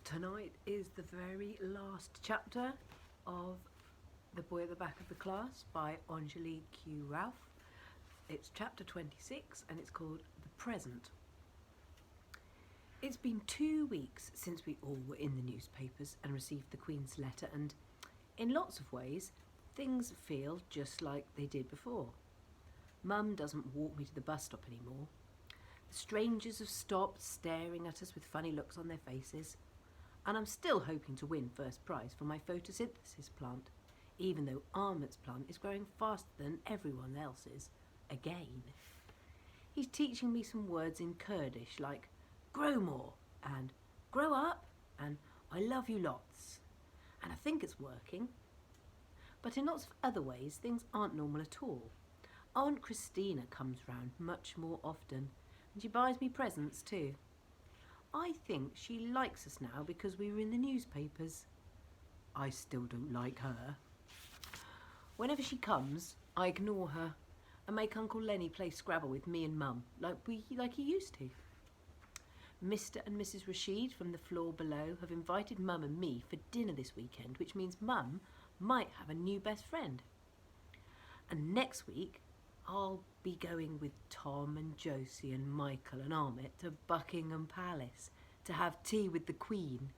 Tonight is the very last chapter of The Boy at the Back of the Class by Anjali Q. Ralph. It's chapter 26 and it's called The Present. It's been 2 weeks since we all were in the newspapers and received the Queen's letter, and in lots of ways things feel just like they did before. Mum doesn't walk me to the bus stop anymore. The strangers have stopped staring at us with funny looks on their faces. And I'm still hoping to win first prize for my photosynthesis plant, even though Ahmet's plant is growing faster than everyone else's, again. He's teaching me some words in Kurdish like grow more and grow up and I love you lots. And I think it's working. But in lots of other ways, things aren't normal at all. Aunt Christina comes round much more often, and she buys me presents too. I think she likes us now because we were in the newspapers. I still don't like her. Whenever she comes, I ignore her and make Uncle Lenny play Scrabble with me and Mum, like he used to. Mr. and Mrs. Rashid from the floor below have invited Mum and me for dinner this weekend, which means Mum might have a new best friend. And next week, I'll be going with Tom and Josie and Michael and Ahmet to Buckingham Palace to have tea with the Queen.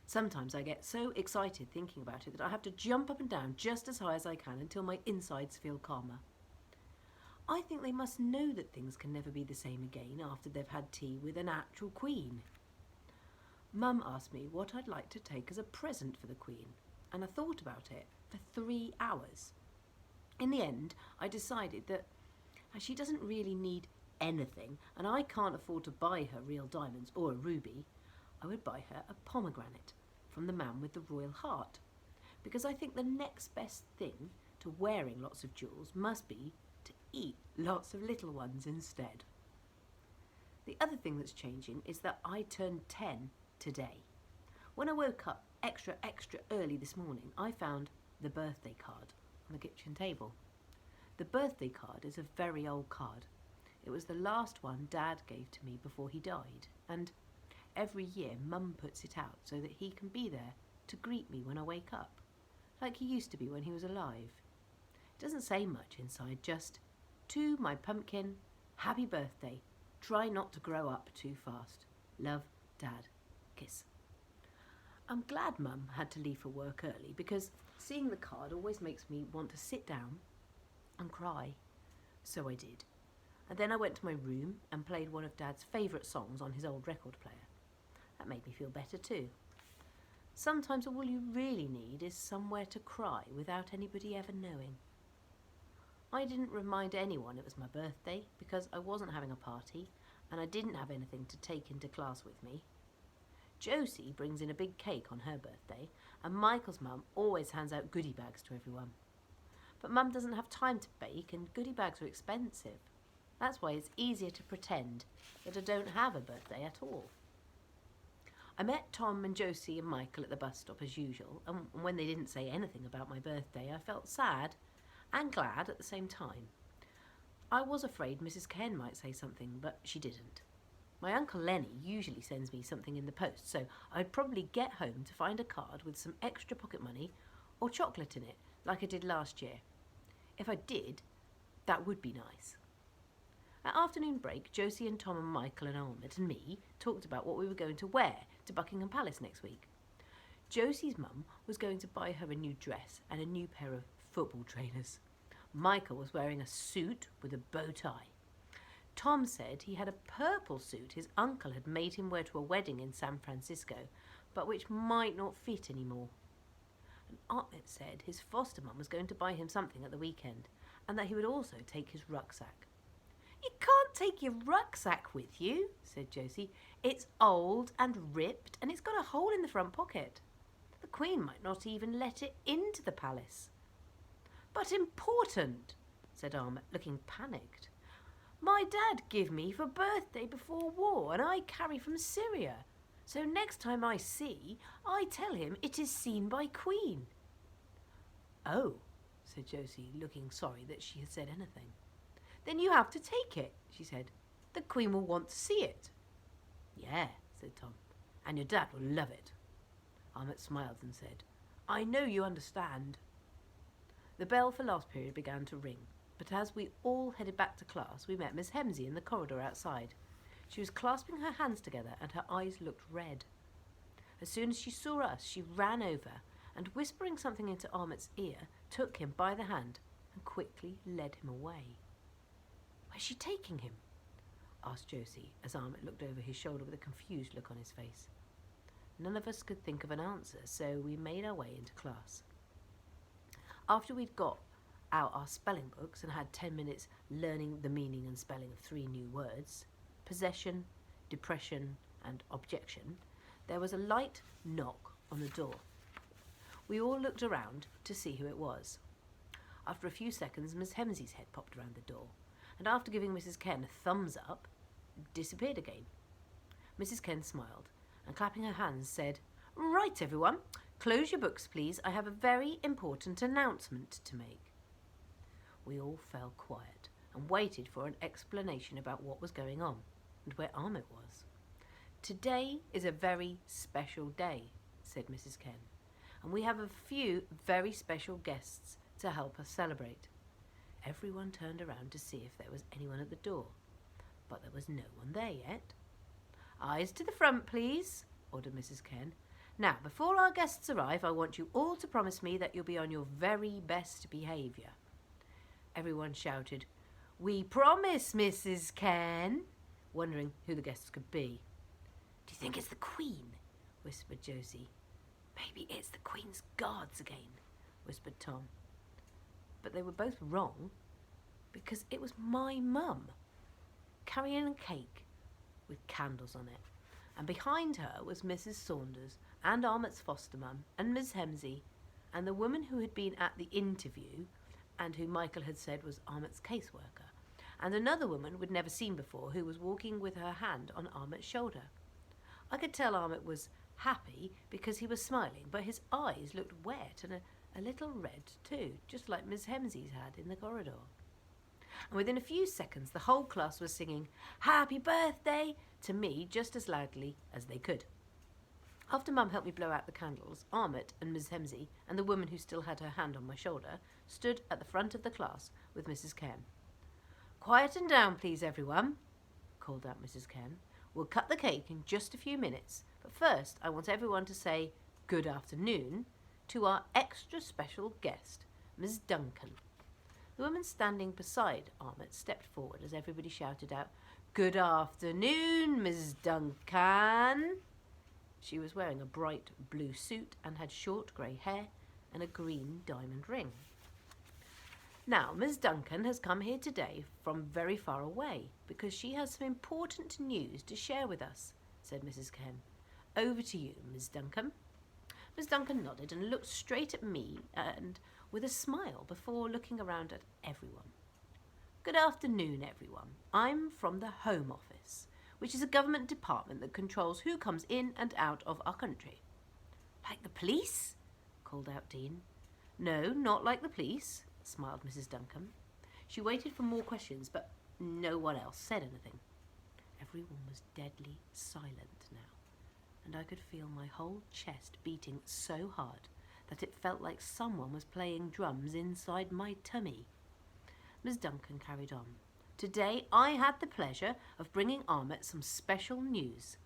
Sometimes I get so excited thinking about it that I have to jump up and down just as high as I can until my insides feel calmer. I think they must know that things can never be the same again after they've had tea with an actual Queen. Mum asked me what I'd like to take as a present for the Queen, and I thought about it for 3 hours. In the end, I decided that as she doesn't really need anything and I can't afford to buy her real diamonds or a ruby, I would buy her a pomegranate from the man with the royal heart, because I think the next best thing to wearing lots of jewels must be to eat lots of little ones instead. The other thing that's changing is that I turned 10 today. When I woke up extra early this morning, I found the birthday card on the kitchen table. The birthday card is a very old card. It was the last one Dad gave to me before he died, and every year Mum puts it out so that he can be there to greet me when I wake up, like he used to be when he was alive. It doesn't say much inside, just, to my pumpkin, happy birthday, try not to grow up too fast. Love, Dad, kiss. I'm glad Mum had to leave for work early because seeing the card always makes me want to sit down and cry. So I did. And then I went to my room and played one of Dad's favourite songs on his old record player. That made me feel better too. Sometimes all you really need is somewhere to cry without anybody ever knowing. I didn't remind anyone it was my birthday because I wasn't having a party and I didn't have anything to take into class with me. Josie brings in a big cake on her birthday, and Michael's mum always hands out goodie bags to everyone. But Mum doesn't have time to bake, and goodie bags are expensive. That's why it's easier to pretend that I don't have a birthday at all. I met Tom and Josie and Michael at the bus stop as usual, and when they didn't say anything about my birthday, I felt sad and glad at the same time. I was afraid Mrs. Ken might say something, but she didn't. My Uncle Lenny usually sends me something in the post, so I'd probably get home to find a card with some extra pocket money or chocolate in it, like I did last year. If I did, that would be nice. At afternoon break, Josie and Tom and Michael and Ahmet and me talked about what we were going to wear to Buckingham Palace next week. Josie's mum was going to buy her a new dress and a new pair of football trainers. Michael was wearing a suit with a bow tie. Tom said he had a purple suit his uncle had made him wear to a wedding in San Francisco, but which might not fit anymore. And Ahmet said his foster mum was going to buy him something at the weekend, and that he would also take his rucksack. You can't take your rucksack with you, said Josie. It's old and ripped, and it's got a hole in the front pocket. The Queen might not even let it into the palace. But important, said Ahmet, looking panicked. My dad give me for birthday before war, and I carry from Syria. So next time I see, I tell him it is seen by Queen. Oh, said Josie, looking sorry that she had said anything. Then you have to take it, she said. The Queen will want to see it. Yeah, said Tom. and your dad will love it. Ahmet smiled and said, I know you understand. The bell for last period began to ring, but as we all headed back to class, we met Miss Hemsey in the corridor outside. She was clasping her hands together and her eyes looked red. As soon as she saw us, she ran over and, whispering something into Ahmet's ear, took him by the hand and quickly led him away. Where's she taking him? Asked Josie as Ahmet looked over his shoulder with a confused look on his face. None of us could think of an answer, so we made our way into class. After we'd got out our spelling books and had 10 minutes learning the meaning and spelling of 3 new words, possession, depression and objection, there was a light knock on the door. We all looked around to see who it was. After a few seconds, Miss Hemsey's head popped around the door, and after giving Mrs. Ken a thumbs up, disappeared again. Mrs. Ken smiled and, clapping her hands, said, Right, everyone, close your books, please. I have a very important announcement to make. We all fell quiet and waited for an explanation about what was going on and where Ahmet was. Today is a very special day, said Mrs. Ken, and we have a few very special guests to help us celebrate. Everyone turned around to see if there was anyone at the door, but there was no one there yet. Eyes to the front, please, ordered Mrs. Ken. Now, before our guests arrive, I want you all to promise me that you'll be on your very best behaviour. Everyone shouted, We promise, Mrs. Ken, wondering who the guests could be. Do you think it's the Queen? Whispered Josie. Maybe it's the Queen's guards again, whispered Tom. But they were both wrong, because it was my mum, carrying a cake with candles on it, and behind her was Mrs. Saunders and Ahmet's foster mum and Miss Hemsey and the woman who had been at the interview and who Michael had said was Ahmet's caseworker, and another woman we'd never seen before who was walking with her hand on Ahmet's shoulder. I could tell Ahmet was happy because he was smiling, but his eyes looked wet and a little red too, just like Miss Hemsey's had in the corridor. And within a few seconds the whole class was singing Happy Birthday to me just as loudly as they could. After Mum helped me blow out the candles, Ahmet and Miss Hemsey and the woman who still had her hand on my shoulder stood at the front of the class with Mrs. Ken. Quieten down, please, everyone, called out Mrs. Ken. We'll cut the cake in just a few minutes, but first I want everyone to say good afternoon to our extra special guest, Miss Duncan. The woman standing beside Ahmet stepped forward as everybody shouted out, Good afternoon, Miss Duncan. She was wearing a bright blue suit and had short grey hair and a green diamond ring. Now, Miss Duncan has come here today from very far away because she has some important news to share with us, said Mrs. Ken. Over to you, Miss Duncan. Miss Duncan nodded and looked straight at me and with a smile before looking around at everyone. Good afternoon, everyone. I'm from the Home Office, which is a government department that controls who comes in and out of our country. Like the police? Called out Dean. No, not like the police, smiled Mrs. Duncan. She waited for more questions, but no one else said anything. Everyone was deadly silent now, and I could feel my whole chest beating so hard that it felt like someone was playing drums inside my tummy. Miss Duncan carried on. Today I had the pleasure of bringing Ahmet some special news,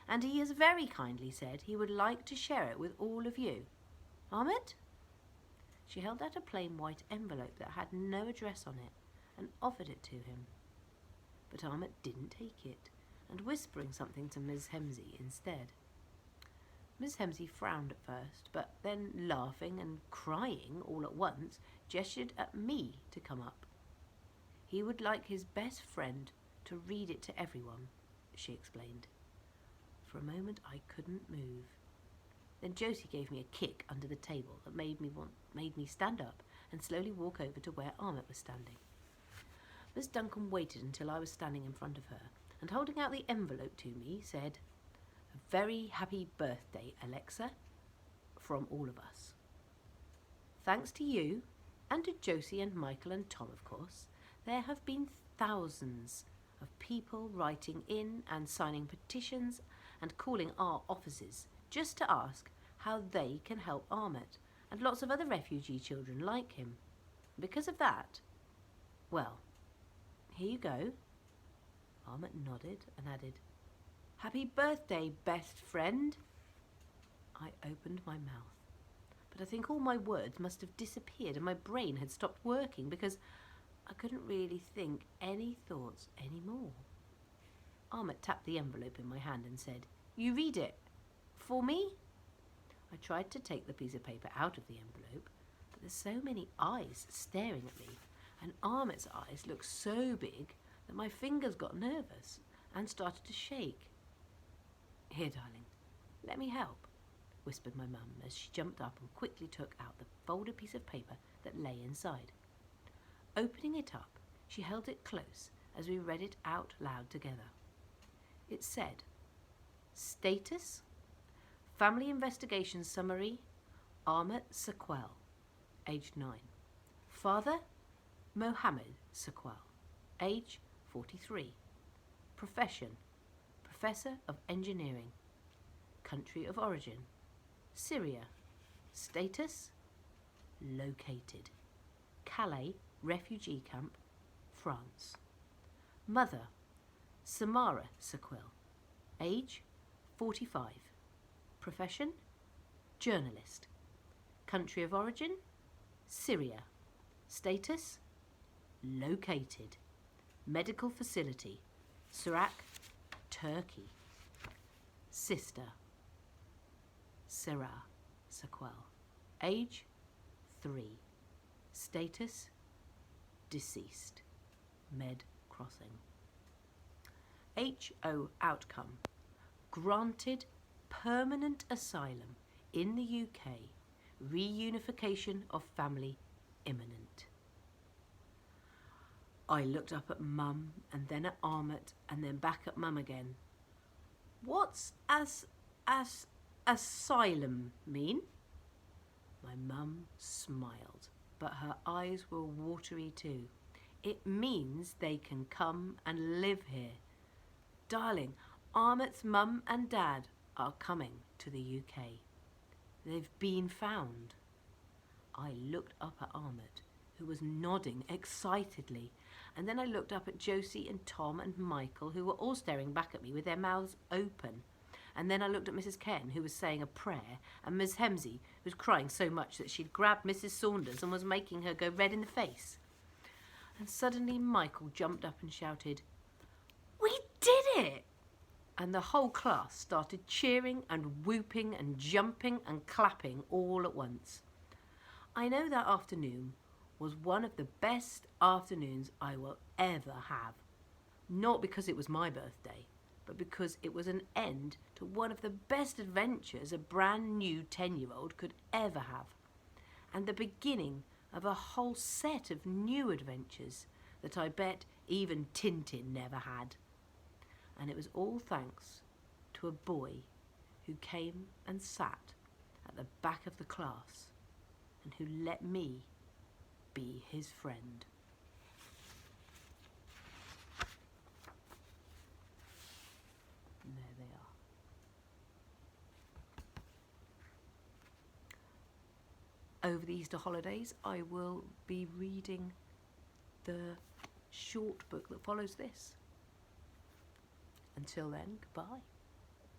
and he has very kindly said he would like to share it with all of you. Ahmet? She held out a plain white envelope that had no address on it and offered it to him. But Ahmet didn't take it, and whispering something to Miss Hemsey instead. Miss Hemsey frowned at first, but then, laughing and crying all at once, gestured at me to come up. He would like his best friend to read it to everyone, she explained. For a moment I couldn't move. Then Josie gave me a kick under the table that made me stand up and slowly walk over to where Ahmet was standing. Miss Duncan waited until I was standing in front of her, and holding out the envelope to me, said, A very happy birthday, Alexa, from all of us. Thanks to you, and to Josie and Michael and Tom, of course, there have been thousands of people writing in and signing petitions and calling our offices just to ask how they can help Ahmet and lots of other refugee children like him. Because of that, well, here you go. Ahmet nodded and added, "Happy birthday, best friend." I opened my mouth, but I think all my words must have disappeared and my brain had stopped working because I couldn't really think any thoughts anymore. Ahmet tapped the envelope in my hand and said, "You read it. For me?" I tried to take the piece of paper out of the envelope, but there's so many eyes staring at me, and Ahmet's eyes looked so big that my fingers got nervous and started to shake. "Here, darling, let me help," whispered my mum as she jumped up and quickly took out the folded piece of paper that lay inside. Opening it up, she held it close as we read it out loud together. It said, "Status, Family Investigation Summary, Ahmet Sequel, age 9. Father, Mohammed Sequel, age 43. Profession, Professor of Engineering. Country of origin, Syria. Status, located, Calais Refugee Camp, France. Mother, Samara Sequel, age 45. Profession, journalist. Country of origin, Syria. Status, located, medical facility, Surak, Turkey. Sister, Sarah Sequel, age 3. Status, deceased. Med Crossing. HO outcome, granted permanent asylum in the UK, reunification of family imminent. I looked up at Mum and then at Ahmet and then back at Mum again. "What's asylum mean?" My mum smiled, but her eyes were watery too. "It means they can come and live here. Darling, Ahmet's mum and dad are coming to the UK. They've been found." I looked up at Ahmet, who was nodding excitedly, and then I looked up at Josie and Tom and Michael, who were all staring back at me with their mouths open. And then I looked at Mrs. Ken, who was saying a prayer, and Miss Hemsey, who was crying so much that she'd grabbed Mrs. Saunders and was making her go red in the face. And suddenly Michael jumped up and shouted, "We did it!" And the whole class started cheering and whooping and jumping and clapping all at once. I know that afternoon was one of the best afternoons I will ever have. Not because it was my birthday, but because it was an end to one of the best adventures a brand new 10-year-old could ever have, and the beginning of a whole set of new adventures that I bet even Tintin never had. And it was all thanks to a boy who came and sat at the back of the class and who let me be his friend. And there they are. Over the Easter holidays, I will be reading the short book that follows this. Until then, goodbye.